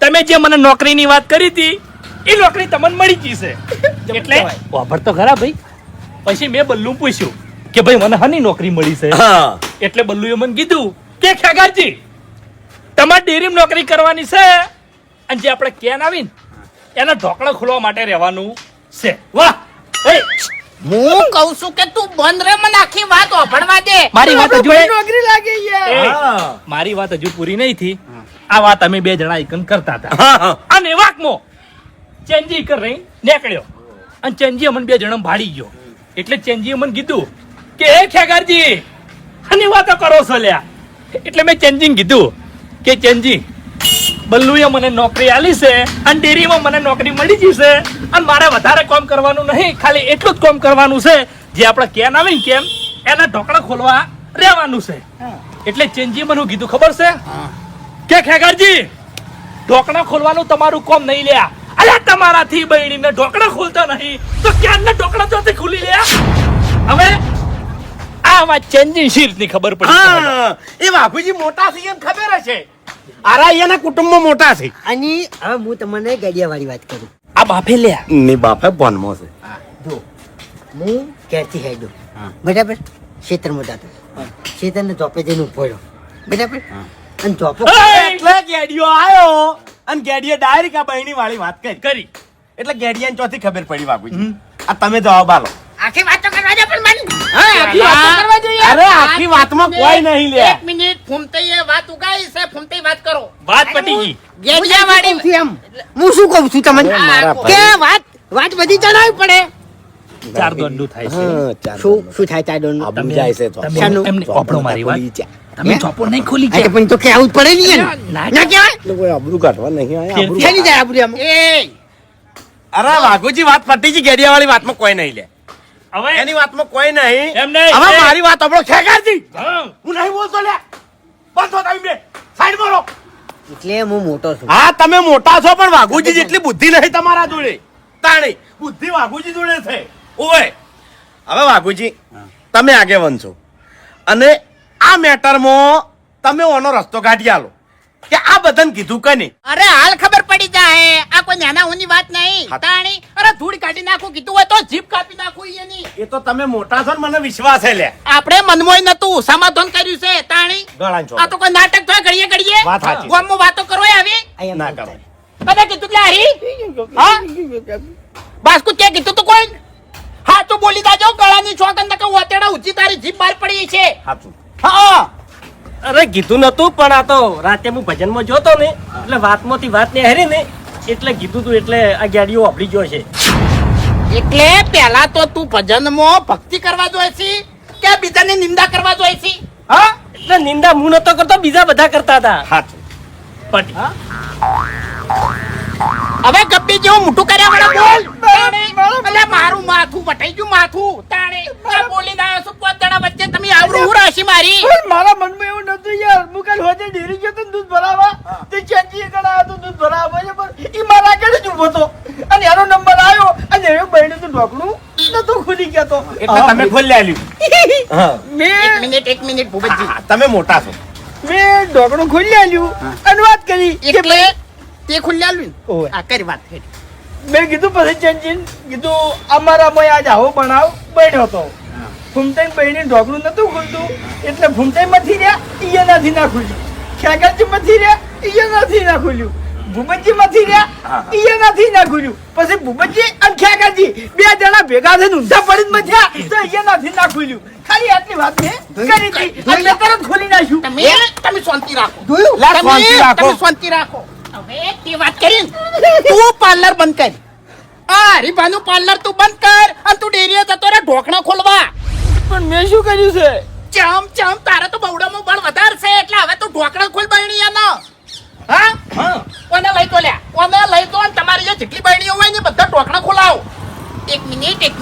તમે જે મને નોકરીની વાત કરી હતી એ નોકરી તમને મળી ગઈ છે. એટલે વાપર તો ખરા ભાઈ. પછી મેં બલ્લુ પૂછ્યું કે ભાઈ મને હાની નોકરી મળી છે? એટલે બલ્લુએ મને કીધું કે ખેગારજી તમારે ડેરીમાં નોકરી કરવાની છે અને જે આપણે કેન આવી ને એના ઢોકળા ખોલવા માટે રહેવાનું છે. વાહ! એ હું કહું છું કે તું બંધ રે, મને આખી વાત ઓભળવા દે. મારી વાત હજુ નોકરી લાગી યાર. એ, મારી વાત હજુ પૂરી નહીં થઈ. આ વાત અમે બે જણા એકન કરતા હતા હા હા અને વાકમાં ચેન્જી કર રહી નીકળ્યો અને ચેન્જી અમને બે જણા ભાડી ગયો. એટલે ચેન્જી અમને કીધું કે હે ખેગારજી અને વાતો કરો છો લ્યા. એટલે મેં ચેન્જીને કીધું કે ચેન્જી બલ્લુએ મને નોકરી આલી છે અને ડેરીમાં મને નોકરી મળી જશે અને મારે વધારે કામ કરવાનું નહીં, ખાલી એટલું જ કામ કરવાનું છે જે આપણે કેન આવે ને કેમ એના ઢોકળા ખોલવા રહેવાનું છે. એટલે ચેન્જી મને શું કીધું ખબર છે કે ખેગારજી ઢોકળા ખોલવાનું તમારું કામ નહીં લ્યા. અલ્યા તમારાથી બહેણીને ઢોકળા ખોલતા નહીં તો ક્યારના ઢોકળા ચોથી ખુલી લ્યા. હવે આ વાત ચેન્જી શીર્ષની ખબર પડી. હા એ બાપુજી મોટા છે એમ ખબર હશે. આરા અહીંયાના કુટુંબમાં મોટા છે. અને હવે હું તમને ગડિયાવાળી વાત કરું. આ બાપે લ્યા ની બાપે બોનમાં છે. જો હું ક્યાંથી હેડો બરાબર, ખેતરમાં જતો, ખેતરને ચોપે જઈને ઉભો રહ્યો બરાબર, અને ચોપો એટલે ગેડિયો આયો અને ગેડીએ ડાયરેક્ટ આ બહેણી વાળી વાત કરી. એટલે ગેડિયાને ચોથી ખબર પડી બાપુજી. આ તમે જવાબ આલો. આખી વાતો કરવા દે પણ મને. હા, આખી વાતો કરવા જોઈએ. અરે આખી વાતમાં કોઈ નહીં લે. એક મિનિટ, ફૂમતાઈએ વાત ઉગાઈ છે, ફૂમતાઈ વાત કરો. વાત પટી ગઈ. ગેડિયાવાળી એમ હું શું કહું છું તમને કે વાત બધી જણાવવી પડે. ચાર દોંડું થાય છે. હા, ચાલો. શું થાય તાડોનું? આબરૂ જાય છે તો. તમે શાનું? એમને ઓપડો મારી વાત. તમે ચોપો નહીં ખોલી આ તો પણ તો કહેવું જ પડે નહીં ને. ના ના કહેવાય? એટલે કોઈ આબરૂ કાઢવા નહીં આયા. આબરૂ શેની જાય આબરૂ આમ? અરે વાઘુજી વાત પટી ગઈ. ગેડિયા વાળી વાતમાં કોઈ નહીં લે. હવે એની વાતમાં કોઈ નહીં. એમ નહીં. હવે મારી વાત આપણો ખેગારજી. હા. હું નહીં બોલતો લે. બંધ થો તમે બે. સાઈડ મારો. એટલે હું મોટો છું. હા તમે મોટા છો પણ વાઘુજી જેટલી બુદ્ધિ નહીં તમારા જોડે. તાણી બુદ્ધિ વાઘુજી જોડે છે. ઓય હવે વાઘુજી તમે આગેવાન છો અને આ મેટરમાં તમે ઓનો રસ્તો કાઢી આલો કે આ બધાને કીધું કે નહીં. અરે હાલ ખબર પડી જાય, આ કોઈ નાના ઊની વાત નહીં. હા. તાણી અરે ધૂળ કાઢી નાખું કીધું હોય તો જીભ કાપી નાખું એની. એ તો તમે મોટા છો ને મને વિશ્વાસ છે લે. આપણે મનમોય નતું સમાધાન કર્યું છે તાણી. ગળાં છો. આ તો કોઈ નાટક થાય ઘડીએ ઘડીએ. વાત સાચી. ગામમાં વાતો કરો આવી ના કરો. બધા કીધું કે હરી હા બાસ્કુ કે કીધું તું કોઈ હા તો બોલી દાજો ગળાની ચોકન તક ઓતેડા ઊંચી તારી જીભ બહાર પડી છે. સાચું. હા અરે કીધું નતું પણ આ તો રાતે હું ભજનમાં જોતો ને એટલે વાતમાંથી વાત ને હારી ને એટલે કીધું તું એટલે આ ગાડીઓ વાપરી ગયો છે. એટલે પેલા તો તું ભજનમાં ભક્તિ કરવા જોઈએ છે કે બીજાની નિંદા કરવા જોઈએ છે? હા એટલે નિંદા હું નતો કરતો, બીજા બધા કરતા હતા. સાચું. પટી. હવે ગબ્બી જેવું મોટું કર્યા વાળા બોલ. અલે મારું માથું વટાઈ ગયું માથું. તાણે આ બોલીને આવ્યો છું, પાંચ જણા વચ્ચે તમે આવરું હું રાશી મારી. મારા મનમાં એવું નતું યાર. હું કાલ હોજે ડેરી ગયો તો દૂધ ભરાવા, તે ચેન્જી કરાયો તો દૂધ ભરાવા બરાબર. ઈ મારા આગળ જ ઊભો હતો અને એનો નંબર આવ્યો અને એ બહેણે તો ઢોકણું નતું ખુલી ગયા તો. એટલે તમે ખોલી આલ્યું. હા. એક મિનિટ ભૂપતજી. હા, તમે મોટા છો. મેં ઢોકણું ખોલી આલ્યું અને વાત કરી કે એટલે તે ખુલ્લાલું ઓવે. આ કરી વાત કરી. મેં કીધું પછી ચેન્જીને કીધું અમારા મોય આજ આવો બનાવ બન્યો હતો. ફૂમતાઈ બહેણી ઢોકણું નતું ખુલતું એટલે ફૂમતાઈ માંથી રહ્યા ઈ નથી ના ખુલ્યું. ખેગારજી માંથી રહ્યા ઈ નથી ના ખુલ્યું. ભૂપતજી માંથી રહ્યા ઈ નથી ના ખુલ્યું. પછી ભૂપતજી અને ખેગારજી બે જણા ભેગા થઈને ઊંધા પડી મથ્યા તો ઈ નથી ના ખુલ્યું. ખાલી આટલી વાત મેં કરી હતી એટલે તરત ખોલી નાખ્યું. તમે શાંતિ રાખો. લા, શાંતિ રાખો. તમે શાંતિ રાખો. હવે તે વાત કરી તું પાર્લર બંધ કર. આ હરીભાનું પાર્લર તું બંધ કર અને તું ડેરીએ જતો રે ઢોકણા ખોલવા. પણ મેં શું કર્યું છે? ચમ તારે તો બવડામાં બળ વધારે છે એટલે હવે તું ઢોકણા ખોલ બહેણીયાનો. હા ઓને લઈ તો લ્યા, ઓને લઈ તો અને તમારી જે જેટલી બહેણીઓ હોય ને બધા ઢોકણા ખોલાવો. એક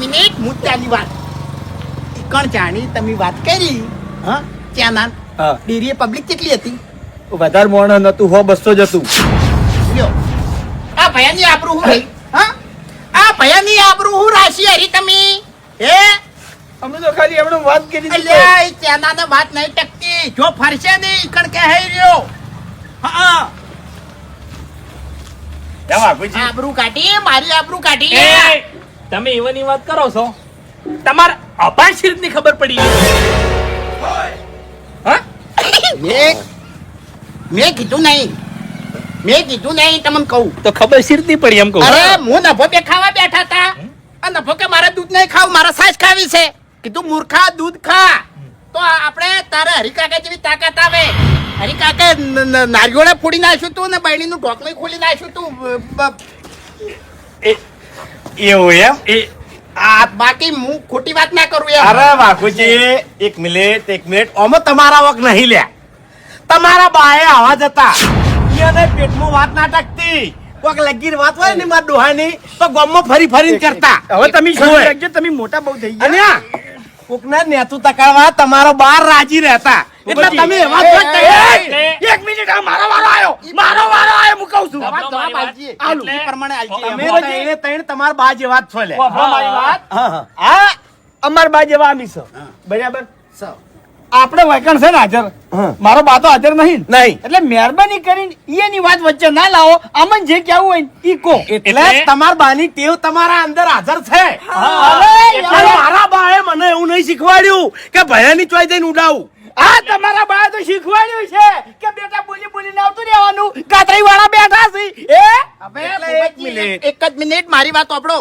મિનિટ મુદ્દાની વાત. કણ જાણી તમે વાત કરી હા ત્યાં ના હા. ડેરીએ પબ્લિક કેટલી હતી? વધારે મોણ નતું, 100-200 જ હતું. લ્યો આ ભયાની આબરૂ હું રહી હા આ ભયાની આબરૂ હું રાશી હરી તમે હે અમે તો ખાલી એમણે વાત કરી હતી. અલ્યા એ ત્યાંના વાત નહીં ટકતી. જો ફરશે ને ઈકણ કે હઈ રહ્યો હા જા વાઘુજી. આબરૂ કાઢી મારી આબરૂ કાઢી એ, તમે એવાની વાત કરો છો તમારે અપાશીર્ષ ની ખબર પડી હા મેં કીધું નહીં તમને કહું. તો ખબર શીર્ષ ની પડી એમ કહું અરે હું નભો બે ખાવા બેઠા હતા અને નફો કે મારે દૂધ નહીં ખાવું, મારે છાશ ખાવી છે. કીધું મૂર્ખા દૂધ ખા. તો આપણે તારે હરિકાકા જેવી તાકાત આવે. હરિકાકે નારિયોળે ફોડી નાખ્યું તું ને બહેણીનું ઢોકળું ખોલી નાખ્યું તું. એવું એમ? આ બાકી હું ખોટી વાત ના કરું એમ. અરે બાપુજી, એક મિનિટ આમાં તમારા વખ નહીં લ્યા. તમારા બાએ આવા જતા એને પેટમાં વાત ના ટકતી. કોઈક લગીર વાત હોય ને મારા ડોહાની તો ગામમાં ફરી ફરીને કરતા. હવે તમે શું હોય. રાખજો, તમે મોટા બહુ થઈ ગયા. અને આ કોકના નેતું તકાળવા તમારો બાર રાજી રહેતા એટલે તમે એવા જ વાત કરી. એક મિનિટ, આ મારો વારો આવ્યો, મારો વારો આવ્યો, હું કહું છું. જવાબ આલજે. આલુ. એ પ્રમાણે આલજે. તમે ત્રણે ત્રણ તમારા બા જેવા જ છો લ્યા. વાપરો મારી વાત. હા, હા. આ અમાર બા જેવા આમી છે. બરાબર. આપણે વાયકણ છે ને હાજર, હા. મારો બા તો હાજર નહીં ને. નહીં એટલે મહેરબાની કરીને એની વાત વચ્ચે ના લાવો. આમાં જે કેવું હોય ને ઈ કહો. એટલે તમારા બાની ટેવ તમારા અંદર હાજર છે. અરે એટલે મારા બાએ મને એવું નહીં શીખવાડ્યું કે ભયાની ચોઈ દઈને ઉડાવું. આ તમારા બા તો શીખવાડ્યું છે કે બેટા બોલી બોલીને આવતું રહેવાનું. કાતરી વાળા બેઠા છે. હવે એટલે એક મિનિટ. એક જ મિનિટ મારી વાત સાંભળો.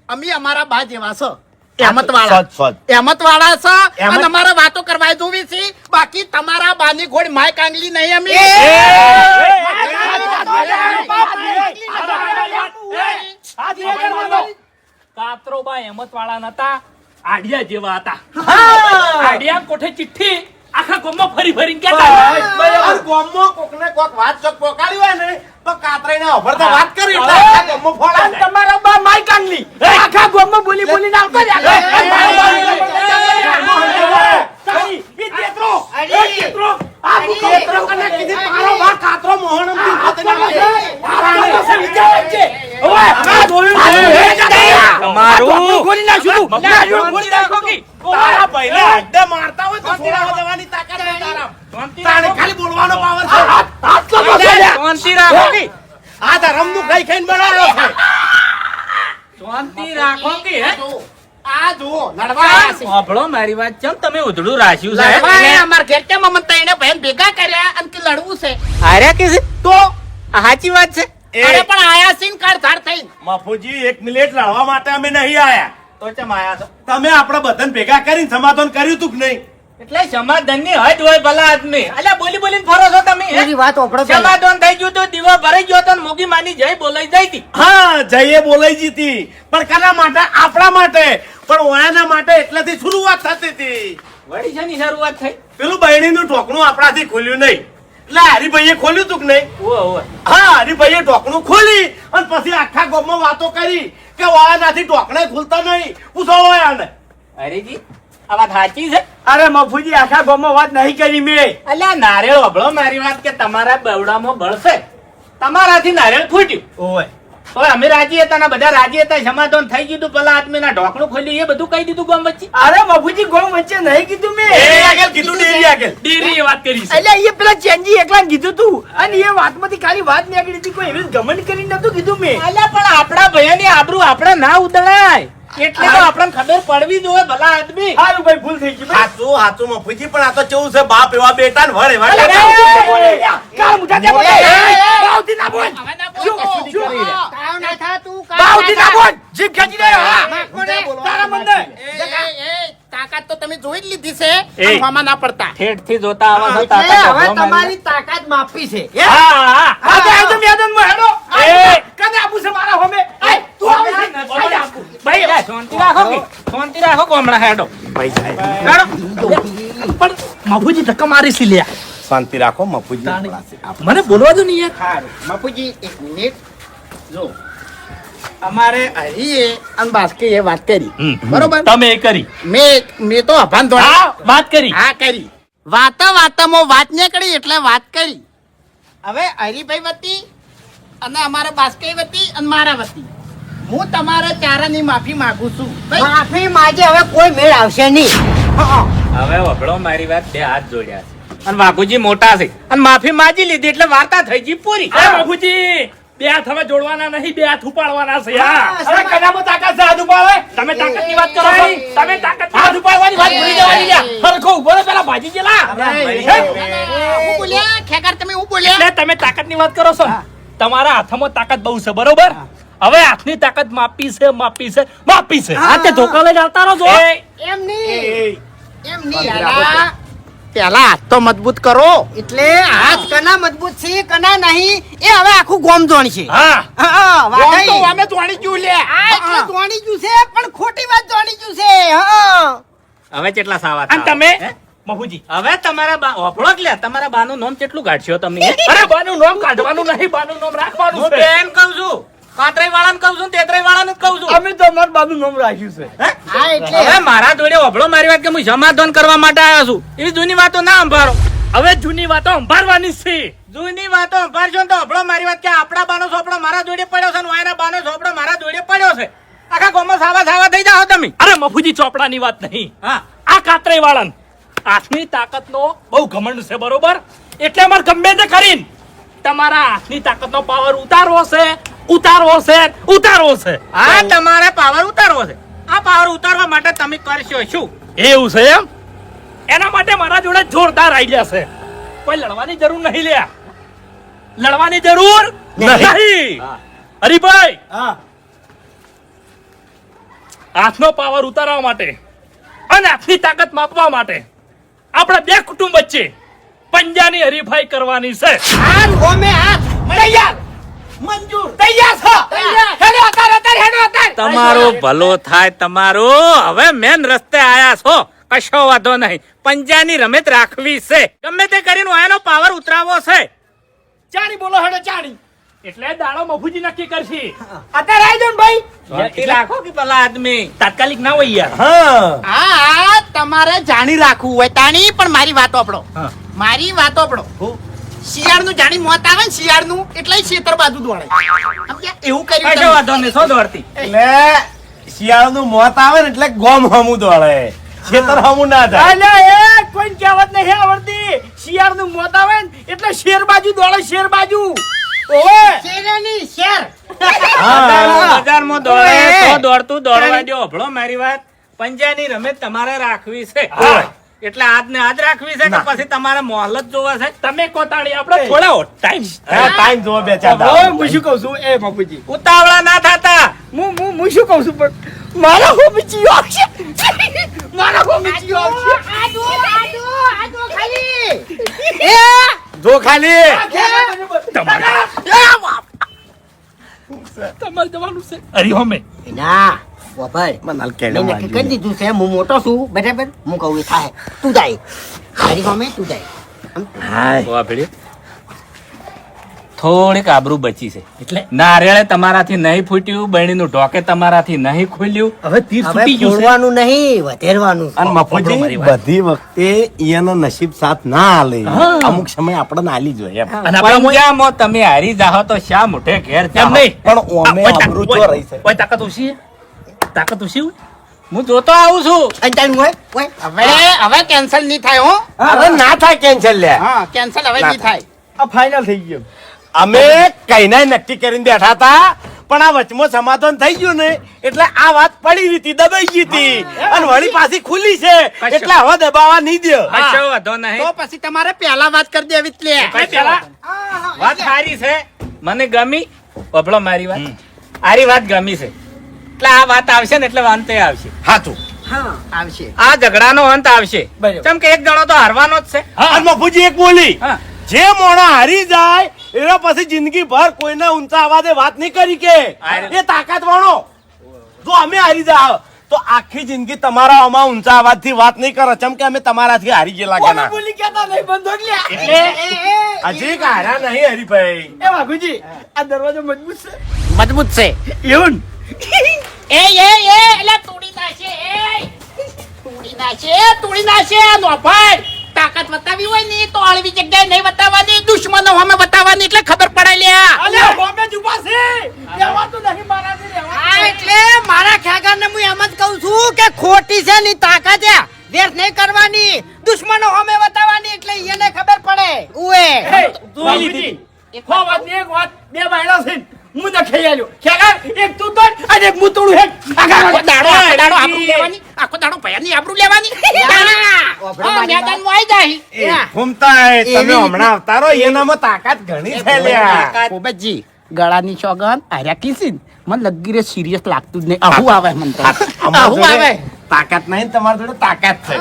અમે અમારા બા જેવા છે. એમત વાળા સચ, સચ. એમત વાળા છે એમત- અને અમારે વાતો કરવા જોવી છે. બાકી તમારા બાની ઘોડ માય કાંગલી નહીં અમે. કાતરોબા હેમત વાળા નતા, આડિયા જેવા હતા. આડિયા કોઠે ચિઠ્ઠી આખા ગામમાં ફરી ફરીને કહેતા. અને ગામમાં કોકને કોક વાત ચોક પોકાળી હોય ને તો કાતરાઈને અભરતા વાત કરી એટલે આખા ગામમાં ફોડા અને જાય. તમારા બા માય કાંગલી આખા ગામમાં બોલી બોલીને આવતો ખાલી બોલવાનો પાવર છે. શાંતિ રાખો કે આ ધર્મનું ખાઈ ખાઈને બનાવ્યો છે. શાંતિ રાખો કે હે? આ જુઓ લડવા આયા છે. સાંભળો મારી વાત, ચમ તમે ઉધડું રાખ્યું છે લડવા આયા. અમારા ઘેર કેમ અમને ત્રણે બહેન ભેગા કર્યા અને કે લડવું છે. હાર્યા કે છે તો સાચી વાત છે. અરે પણ આયા છે ને કાળઝાળ થઈને. મફુજી, એક મિનિટ લડવા માટે અમે નહીં આયા. તો ચમ આયા છો? તમે આપણે બધાને ભેગા કરીને સમાધાન કર્યું તું કે નહીં? એટલે સમાધાન ની હદ હોય ભલા આદમી. અલ્યા બોલી બોલીને ફરો છો તમે હે? એની વાત ઓપડો પેલા. સમાધાન થઈ ગયું તો દીવો ભરાઈ ગયો તો ને મોગી માની જય બોલાઈ જઈ હતી. હા, જઈએ બોલાઈ જીતી, પણ કના માટે? આપણા માટે. પણ ઓયાના માટે એટલેથી શરૂઆત થતી હતી. વળી શેની શરૂઆત થઈ? પેલું બહેણીનું ઢોકણું આપણાથી ખોલ્યું નહીં એટલે હરિભાઈએ ખોલ્યું તું કે નહીં? ઓવે ઓવે. હા, હરિભાઈએ ઢોકણું ખોલી અને પછી આખા ગામમાં વાતો કરી કે ઓયાનાથી ઢોકણે ખુલતા નહીં. પૂછો ઓયાને. હરીજી, આ વાત સાચી છે? અરે મફુજી, આખા ગામમાં વાત નહીં કરી મેં. અલ્યા નારિયેળ અભળો મારી વાત કે તમારા બવડામાં બળશે, તમારાથી નારિયેળ ફૂટ્યું. ઓય હવે અમે રાજી હતા ને બધા રાજી હતા, સમાધાન થઈ ગયું તું. પેલા આદમીના ઢોકણું ખોલ્યું, એ બધું કહી દીધું ગામ વચ્ચે. અરે મફુજી, ગામ વચ્ચે નહીં કીધું મેં. ડેરી આગળ કીધું, ડેરી આગળ. ડેરીએ વાત કરી છે. એટલે એ પેલા ચેન્જી એકલા કીધું તું અને એ વાતમાંથી ખાલી વાત નીકળી હતી. કોઈ એવી ગમન કરી નતું કીધું મેં. અલ્યા પણ આપણા ભયાની આબરૂ આપણે ના ઉદળાય એટલે તો આપણને ખબર પડવી જોઈએ ભલા આદમી. સારું ભાઈ, ભૂલ થઈ ગઈ ભાઈ. સાચું સાચું મફુજી, પણ આ તો કેવું છે, બાપ એવા બેટા ને વડ એવા અરે, બેટા. કાળ મુઠા તે બોલે. બાવથી ના બોલ. હવે ના બોલ. શું? કશું શું? કરી રહ્યા. કાવ ના થા તું, કાવ બાવથી ના ના થા. બોલ. જીભ ખેંચી દે. હા. તારા મને. એ, તાકાત તો તમે જોઈ જ લીધી છે. એ. આમ આમાં ના પડતા. ઠેઠથી જોતા આવા છો, એટલે તાકાત હવે અભળો મારી તમારી તાકાત માપી છે. વાત. હા, હા. આ તો આયતો મેદાનમાં હેડો. એ. કને આપું છે મારા હોમે? આય, તું આવે છે? આય આપું. ભાઈ લે, શાંતિ રાખો કે શાંતિ રાખો કે હમણાં હેડો હેડો. પણ મફુજી ધક્કા મારી સી લ્યા. શાંતિ રાખો મફુજી. મને બોલવા દો ને યાર. હારું. બાપુજી એક મિનિટ જો અમારે હરીએ અને બાસ્કેએ વાત કરી બરોબર. તમે એ કરી. મેં તો અભાન ધોરણ હા, વાત કરી. હા કરી. વાતામાં વાત નીકળી એટલે વાત કરી. હવે હરિભાઈ વતી અને અમારા બાસ્કે વતી અને મારા વતી હું તમારા ચારાની માફી માંગુ છું. માફી માંગે, હવે કોઈ મેળ આવશે નહીં. હવે વભળો મારી વાત, બે હાથ જોડ્યા છે અને બાપુજી મોટા છે અને માફી માંગી લીધી એટલે વાર્તા થઈ ગઈ પૂરી. બાપુજી, બે હાથ હવે જોડવાના નહીં, બે હાથ ઉપાડવાના છે. અરે કનામાં તાકાત છે હાથ ઉપાડે? તમે તાકાતની વાત કરો છો, તમે તાકાત હાથ ઉપાડવાની વાત ભૂલી જવાની લ્યા. હરખો ઉભો રહે, પેલા ભાજી ગયેલા. હું બોલ્યા ખેકર, તમે હું બોલ્યા એટલે તમે તાકાતની વાત કરો છો ને, તમારા હાથમાં તાકાત બહુ છે બરોબર, હવે હાથની તાકાત માપી છે હા તે ધોકા લઈને આવતા રહો છો એમ નહીં એમ નહીં આલા. પેલા હાથ તો મજબૂત કરો એટલે હાથ કના મજબૂત છે કના નહીં એ હવે આખું ગોમ જોણ છે હા હા ગોમ તો વાઘાઈ. અમે તોડી ગયું લે આ એટલે જોણી ગયું છે પણ ખોટી વાત જોણી ગયું છે હા હવે કેટલા સાવા અને તમે મફુજી હવે તમારા બા ઓફળો કે લે તમારા બાનું નામ કેટલું કાઢશો તમે અરે બાનું નામ કાઢવાનું નહીં બાનું નામ રાખવાનું હું છે બેન કહું છું કાતરાઈ વાળાને કહું છું તેતરાઈ વાળાને જ કહું છું અમે તો અમારું બાબુ નામ રાખ્યું છે હા એટલે હવે મારા જોડે ઓફળો મારી વાત કે હું સમાધાન કરવા માટે આવ્યો છું એવી જૂની વાતો ના સંભાળો હવે જૂની વાતો સંભાળવાની છે જૂની વાતો સંભાળશો ને તો ઓફળો મારી વાત કે આપણા બાનો ચોપડો મારા જોડે પડ્યો છે ને વાયના બાનો ચોપડો મારા જોડે પડ્યો છે આખા ગામમાં સાવા થઈ જાઓ તમે અરે મફુજી ચોપડાની વાત નહીં હા આ કાતરાઈ વાળાને હાથની તાકાતનો બહુ ઘમંડ છે બરોબર એટલે અમારે ગમે તે કરીને તમારા હાથની તાકાતનો પાવર ઉતારવો છે હા તમારે પાવર ઉતારવો છે આ પાવર ઉતારવા માટે તમે કરશો શું એવું છે એમ એના માટે મારા જોડે જોરદાર આઈડિયા છે કોઈ લડવાની જરૂર નહીં લે લડવાની જરૂર નહીં હરીભાઈ હા હાથનો પાવર ઉતારવા માટે અને હાથની તાકાત માપવા માટે આપણે બે કુટુંબ વચ્ચે પંજાની હરીફાઈ કરવાની છે હાથ ગોમે હાથ તૈયાર મંજૂર તૈયાર છે હેડો અતાર તમારું ભલો થાય તમારું હવે મેન રસ્તે આયા છો કશો વાંધો નહીં પંજાની રમત રાખવી છે ગમે તે કરીને આનો પાવર ઉતરાવો છે ચાણી બોલો હેડો ચાણી એટલે દાડો મફુજી નક્કી કરશે અત્યારે આવી જાઓ ને ભાઈ શાંતિ રાખો કે પેલા આદમી તાત્કાલિક ના હોય યાર હા હા તમારે જાણી રાખવું હોય તાણી પણ મારી વાત આપડો મારી વાત આપડો શિયાળનું જાણી મોત આવે ને શિયાળનું એટલે શેતર બાજુ દોડે સમજ્યા? એવું કર્યું કશો તમે. વાંધો નહીં શો દોડતી એટલે શિયાળનું મોત આવે ને એટલે ગોમ હમું દોડે ખેતર હમું ના થાય અલ્યા એ કોઈ કહેવત નહીં આવડતી શિયાળનું મોત આવે ને એટલે શેર બાજુ દોડે શેર બાજુ ઓએ શેરેની શેર બજારમાં દોડે તો દોડતું દોડવા દો ભળો મારી વાત પંજાની રમત તમારે રાખવી છે એટલે આજ ને આજ રાખવી છે કે પછી તમારે મોહલત જોવા છે તમે કોતાણી આપણે થોડા ટાઈમ ટાઈમ જોવો બે ચાર હવે દાડા. હું શું કહું છું એ બાપુજી ઉતાવળા ના થતા હું શું કહું છું પણ મારા હોબીચી આવશે મારા હોબીચી આવશે આદો ખાલી એ જો ખાલી તમારે જવાનું છે અરે હોમે ના વભાઈ મને હાલ મેં કેળે નક્કી વાગ્યું. કરી દીધું છે હું મોટો છું બરાબર હું કહું એ થાય તું જાય મારી ગમે તું જાય વાપડ્યું થોડીક આબરૂ બચી છે એટલે નારિયેળે તમારાથી નહીં ફૂટ્યું બહેણીનું ઢોકે તમારાથી નહીં ખુલ્યું હવે તીર હવે છૂટી ગયું છે ફોડવાનું નહીં વધેરવાનું છે. અને મફુજી બધી વખતે ઈયાનો નસીબ સાથ ના હાલે અમુક સમય આપણને હાલી જોઈએ એમ. અને આપણા મોય- પંજામાં તમે હારી જાહો તો શા મોઢે ઘેર એમ જાહો? નહીં પણ ઓમે ઓય, આબરૂ ઓય, ચો રહી છે. ઓય, તાકાત ઓછી છે? તાકાત ઓછી હોય? હું જોતો આવું છું અને તારું હોય હવે હવે કેન્સલ નહીં થાય હો હવે ના થાય કેન્સલ લે હા કેન્સલ હવે નહીં થાય આ ફાઇનલ થઈ ગયો અમે કઈના નક્કી કરીને બેઠા હતા પણ આ વચમાં સમાધાન થઈ ગયું ને એટલે આ વાત પડી રહી હતી દબાઈ ગઈ હતી અને વળી પાછી ખુલી છે એટલે હવે દબાવા નહીં દે કશો વાંધો નહીં તો પછી તમારે પહેલા વાત કરી દેવી જ લે ભાઈ, પેલા વાત સારી છે મને ગમી પબળો મારી વાત આરી વાત ગમી છે એટલે આ વાત આવશે ને એટલે અંતે આવશે હાચું હા આવશે આ ઝઘડાનો અંત આવશે બરાબર. કેમ કે એક જણો તો હારવાનો જ છે અને મફુજી એક બોલી હા. જે મોણો હારી જાય એનો પછી જિંદગી ભર કોઈના ઊંચા અવાજે વાત નહીં કરી કે એ તાકાત વાળો જો અમે હારી જાય તો આખી જિંદગી તમારા આમાં ઊંચા અવાજ થી વાત નહીં કરો ચમ કે અમે તમારાથી હારી ગયેલા કે ના બોલી કહેતા નહીં બંધો લ્યા એટલે હજી એક હાર્યા નહીં હરીભાઈ એ વાઘુજી આ દરવાજો મજબૂત છે મજબૂત છે એવું એ એટલે તોડી નાખે નો ભાઈ તાકાત બતાવી હોય ને તો અળવી જગ્યાએ નહીં બતાવવાની દુશ્મનો સામે બતાવવાની એટલે ખબર પડે લ્યા અલે બોમ્બે જ ઉભા છે રહેવાતું નહીં મારાથી રહેવાતું હા એટલે મારા ખ્યાગારને હું એમ જ કહું છું કે ખોટી છે ની તાકાત છે વેર નહીં કરવાની દુશ્મનો સામે બતાવવાની એટલે એને ખબર પડે ઉએ બાપુજી, એક વાત ને એક વાત બે બાયડા છે હું તો ખાઈ આલ્યો ખેગા એક તું તો અને એક હું તોડું હેડ આખો દાડો આબરૂ લેવાની આખો દાડો ભયાની આબરૂ લેવાની હા મેદાનમાં આવી જાય ઘૂમતા તમે હમણાં અવતારો એનામાં તાકાત ઘણી છે લ્યા પોપટજી ગળાની સોગન આર્યા કીધી ને, મને લગીરે સિરિયસ લાગતું જ નહીં. આવું આવે મને તો. અમારા આવું જોડે આવે. તાકાત નહીં ને તમારી જોડે તાકાત છે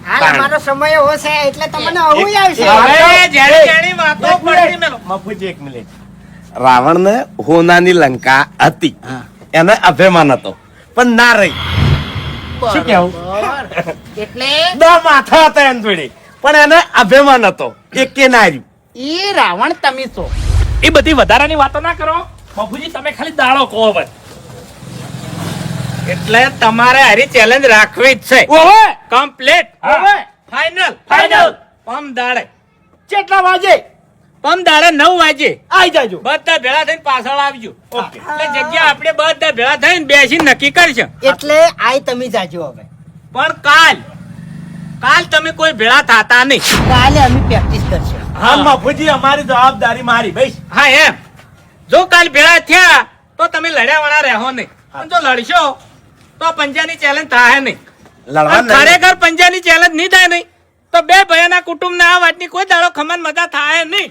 હાલ અમારો સમય એવો છે એટલે તમને આવું આવશે હવે જેણી જેણી વાતો એક પડતી મિનિટ. મેલો. મફુજી, એક મિનિટ. રાવણને હોનાની લંકા હતી, એને અભિમાન હતો, પણ ના રહી. શું કેવું? એટલે દા માથા હતા એની જોડે, પણ એને અભિમાન હતો, એકે ના રહ્યું. એ રાવણ તમે છો. એ બધી વધારાની વાતો ના કરો બાપુજી, તમે ખાલી દાડો કહો હવે. એટલે તમારે હારી ચેલેન્જ રાખવી જ છે. ઓવે કમ્પ્લીટ. ઓવે ફાઇનલ. ફાઇનલ. પમ દાડે. કેટલા વાગે પમ દાડે 9 વાગે આઈ જાજો. બધા ભેળા થઈને પાછળ આવજો. એટલે જગ્યા આપણે બધા ભેળા થઈને બેસીને નક્કી કરશું. એટલે આય તમે જાજો હવે પણ કાલ તમે કોઈ ભેળા થતા નહીં. કાલે અમે પ્રેક્ટિસ કરશું હા મફુજી, અમારી જવાબદારી મારી ભાઈ. હા એમ. જો કાલ ભેળા થયા તો તમે લડ્યા વાળા રહો નહીં, પણ જો લડશો તો પંજાની ચેલેન્જ થાય નહીં. લડવા અને ખરેખર પંજાની ચેલેન્જ નહીં થાય નહીં તો બે ભાઈના કુટુંબ આ વાતની કોઈ દાડો ખમન મજા થાય નહીં.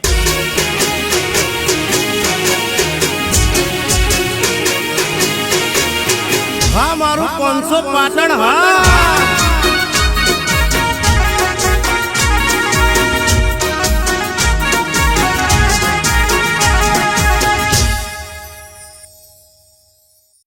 હા મારું 500 પાટણ. હા